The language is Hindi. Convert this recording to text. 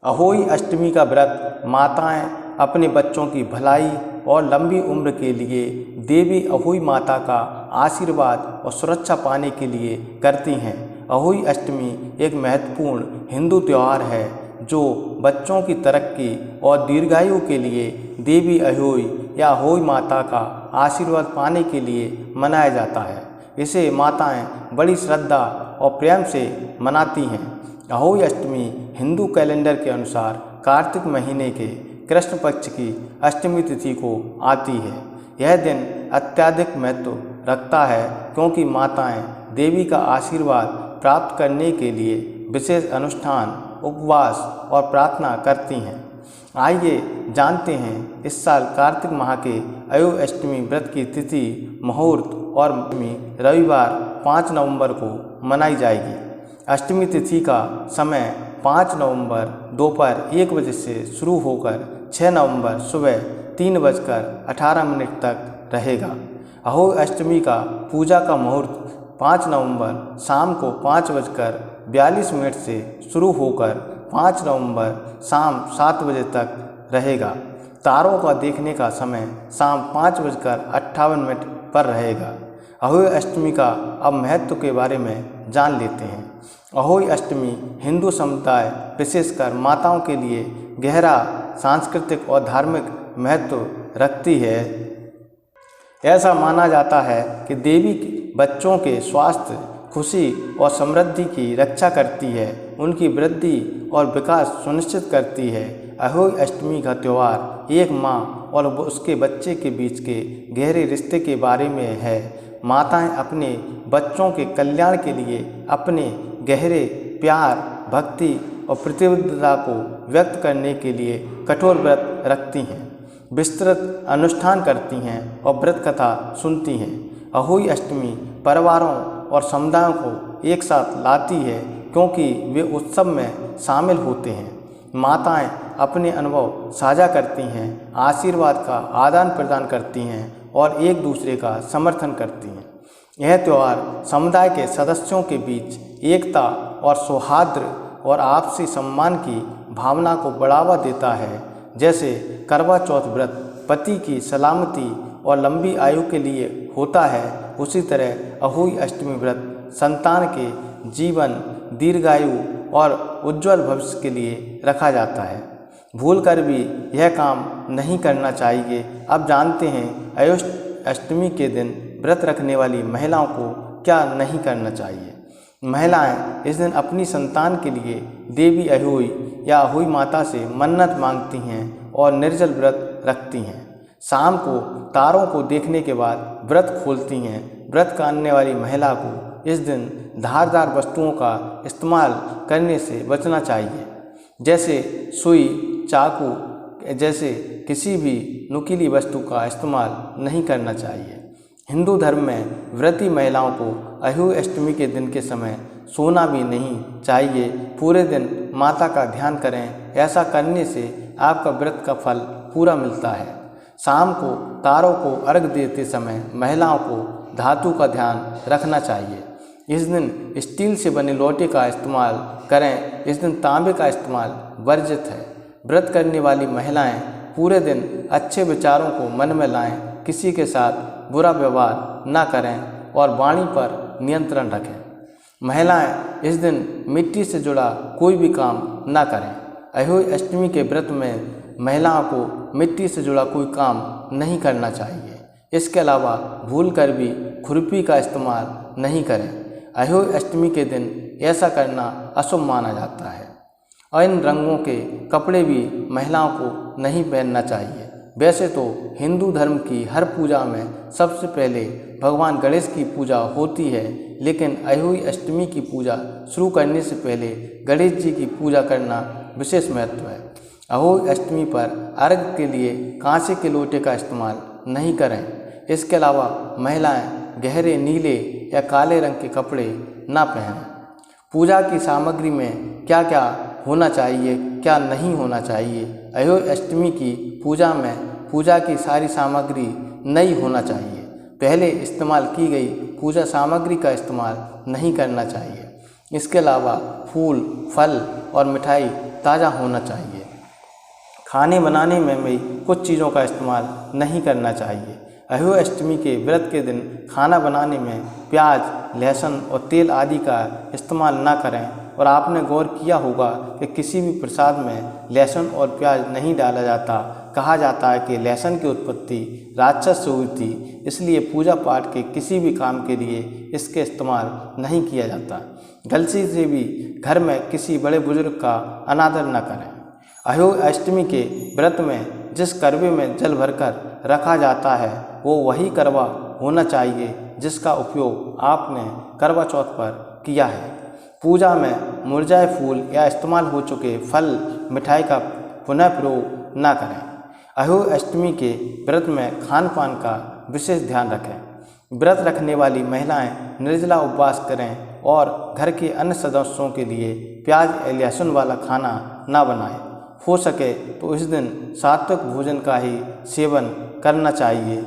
अहोई अष्टमी का व्रत माताएं अपने बच्चों की भलाई और लंबी उम्र के लिए देवी अहोई माता का आशीर्वाद और सुरक्षा पाने के लिए करती हैं। अहोई अष्टमी एक महत्वपूर्ण हिंदू त्यौहार है जो बच्चों की तरक्की और दीर्घायु के लिए देवी अहोई या अहोई माता का आशीर्वाद पाने के लिए मनाया जाता है। इसे माताएं बड़ी श्रद्धा और प्रेम से मनाती हैं। अहोई अष्टमी हिंदू कैलेंडर के अनुसार कार्तिक महीने के कृष्ण पक्ष की अष्टमी तिथि को आती है। यह दिन अत्यधिक महत्व रखता है क्योंकि माताएं देवी का आशीर्वाद प्राप्त करने के लिए विशेष अनुष्ठान, उपवास और प्रार्थना करती हैं। आइए जानते हैं इस साल कार्तिक माह के अहोई अष्टमी व्रत की तिथि, मुहूर्त और रविवार 5 नवंबर को मनाई जाएगी। अष्टमी तिथि का समय 5 नवंबर दोपहर 1 बजे से शुरू होकर 6 नवंबर सुबह 3:18 तक रहेगा। अहोई अष्टमी का पूजा का मुहूर्त 5 नवंबर शाम को 5:42 से शुरू होकर 5 नवंबर शाम 7 बजे तक रहेगा। तारों का देखने का समय शाम 5:58 पर रहेगा। अहोई अष्टमी का अब महत्व के बारे में जान लेते हैं। अहोई अष्टमी हिंदू समुदाय विशेषकर माताओं के लिए गहरा सांस्कृतिक और धार्मिक महत्व रखती है। ऐसा माना जाता है कि देवी बच्चों के स्वास्थ्य, खुशी और समृद्धि की रक्षा करती है, उनकी वृद्धि और विकास सुनिश्चित करती है। अहोई अष्टमी का त्यौहार एक माँ और उसके बच्चे के बीच के गहरे रिश्ते के बारे में है। माताएं अपने बच्चों के कल्याण के लिए अपने गहरे प्यार, भक्ति और प्रतिबद्धता को व्यक्त करने के लिए कठोर व्रत रखती हैं, विस्तृत अनुष्ठान करती हैं और व्रत कथा सुनती हैं। अहोई अष्टमी परिवारों और समुदायों को एक साथ लाती है क्योंकि वे उत्सव में शामिल होते हैं। माताएं अपने अनुभव साझा करती हैं, आशीर्वाद का आदान प्रदान करती हैं और एक दूसरे का समर्थन करती हैं। यह त्यौहार समुदाय के सदस्यों के बीच एकता और सौहार्द और आपसी सम्मान की भावना को बढ़ावा देता है। जैसे करवा चौथ व्रत पति की सलामती और लंबी आयु के लिए होता है, उसी तरह अहोई अष्टमी व्रत संतान के जीवन, दीर्घायु और उज्जवल भविष्य के लिए रखा जाता है। भूलकर भी यह काम नहीं करना चाहिए। अब जानते हैं अहोई अष्टमी के दिन व्रत रखने वाली महिलाओं को क्या नहीं करना चाहिए। महिलाएं इस दिन अपनी संतान के लिए देवी अहोई या अहोई माता से मन्नत मांगती हैं और निर्जल व्रत रखती हैं। शाम को तारों को देखने के बाद व्रत खोलती हैं। व्रत करने वाली महिला को इस दिन धारदार वस्तुओं का इस्तेमाल करने से बचना चाहिए, जैसे सुई, चाकू जैसे किसी भी नुकीली वस्तु का इस्तेमाल नहीं करना चाहिए। हिंदू धर्म में व्रती महिलाओं को अहोई अष्टमी के दिन के समय सोना भी नहीं चाहिए। पूरे दिन माता का ध्यान करें, ऐसा करने से आपका व्रत का फल पूरा मिलता है। शाम को तारों को अर्घ देते समय महिलाओं को धातु का ध्यान रखना चाहिए। इस दिन स्टील से बने लोटे का इस्तेमाल करें। इस दिन तांबे का इस्तेमाल वर्जित है। व्रत करने वाली महिलाएं पूरे दिन अच्छे विचारों को मन में लाएं, किसी के साथ बुरा व्यवहार न करें और वाणी पर नियंत्रण रखें। महिलाएं इस दिन मिट्टी से जुड़ा कोई भी काम न करें। अहोई अष्टमी के व्रत में महिलाओं को मिट्टी से जुड़ा कोई काम नहीं करना चाहिए। इसके अलावा भूलकर भी खुरपी का इस्तेमाल नहीं करें। अहोई अष्टमी के दिन ऐसा करना अशुभ माना जाता है। और इन रंगों के कपड़े भी महिलाओं को नहीं पहनना चाहिए। वैसे तो हिंदू धर्म की हर पूजा में सबसे पहले भगवान गणेश की पूजा होती है, लेकिन अहोई अष्टमी की पूजा शुरू करने से पहले गणेश जी की पूजा करना विशेष महत्व है। अहोई अष्टमी पर अर्घ के लिए कांसे के लोटे का इस्तेमाल नहीं करें। इसके अलावा महिलाएं गहरे नीले या काले रंग के कपड़े ना पहनें। पूजा की सामग्री में क्या क्या होना चाहिए, क्या नहीं होना चाहिए। अहोई अष्टमी की पूजा में पूजा की सारी सामग्री नई होना चाहिए। पहले इस्तेमाल की गई पूजा सामग्री का इस्तेमाल नहीं करना चाहिए। इसके अलावा फूल, फल और मिठाई ताज़ा होना चाहिए। खाने बनाने में भी कुछ चीज़ों का इस्तेमाल नहीं करना चाहिए। अहोई अष्टमी के व्रत के दिन खाना बनाने में प्याज, लहसुन और तेल आदि का इस्तेमाल ना करें। और आपने गौर किया होगा कि किसी भी प्रसाद में लहसुन और प्याज नहीं डाला जाता। कहा जाता है कि लहसुन की उत्पत्ति राक्षस से हुई थी, इसलिए पूजा पाठ के किसी भी काम के लिए इसके इस्तेमाल नहीं किया जाता। गलती से भी घर में किसी बड़े बुजुर्ग का अनादर न करें। अहोई अष्टमी के व्रत में जिस करवे में जल भरकर रखा जाता है वो वही करवा होना चाहिए जिसका उपयोग आपने करवा चौथ पर किया है। पूजा में मुरझाए फूल या इस्तेमाल हो चुके फल, मिठाई का पुनः प्रयोग न करें। अहोई अष्टमी के व्रत में खान पान का विशेष ध्यान रखें। व्रत रखने वाली महिलाएं निर्जला उपवास करें और घर के अन्य सदस्यों के लिए प्याज या लहसुन वाला खाना ना बनाएं। हो सके तो इस दिन सात्विक भोजन का ही सेवन करना चाहिए।